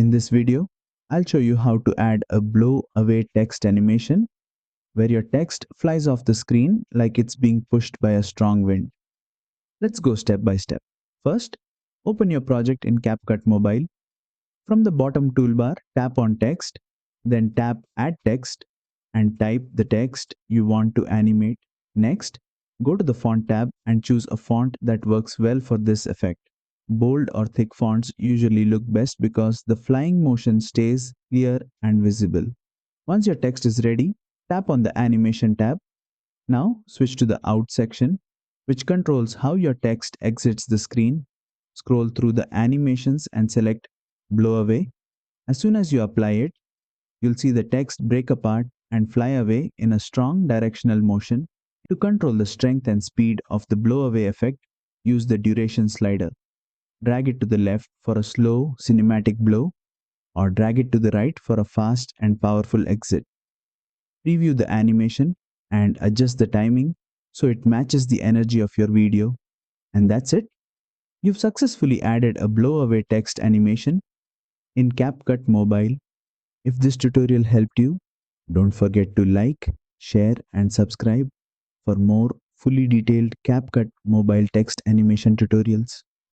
In this video, I'll show you how to add a blow away text animation where your text flies off the screen like it's being pushed by a strong wind. Let's go step by step. First, open your project in CapCut Mobile. From the bottom toolbar, tap on text, then tap add text and type the text you want to animate. Next, go to the font tab and choose a font that works well for this effect. Bold or thick fonts usually look best because the flying motion stays clear and visible. Once your text is ready, tap on the animation tab. Now switch to the out section, which controls how your text exits the screen. Scroll through the animations and select blow away. As soon as you apply it, you'll see the text break apart and fly away in a strong directional motion. To control the strength and speed of the blow away effect, use the duration slider. Drag it to the left for a slow cinematic blow, or drag it to the right for a fast and powerful exit. Preview the animation and adjust the timing so it matches the energy of your video. And that's it. You've successfully added a blow away text animation in CapCut Mobile. If this tutorial helped you, don't forget to like, share and subscribe for more fully detailed CapCut Mobile text animation tutorials.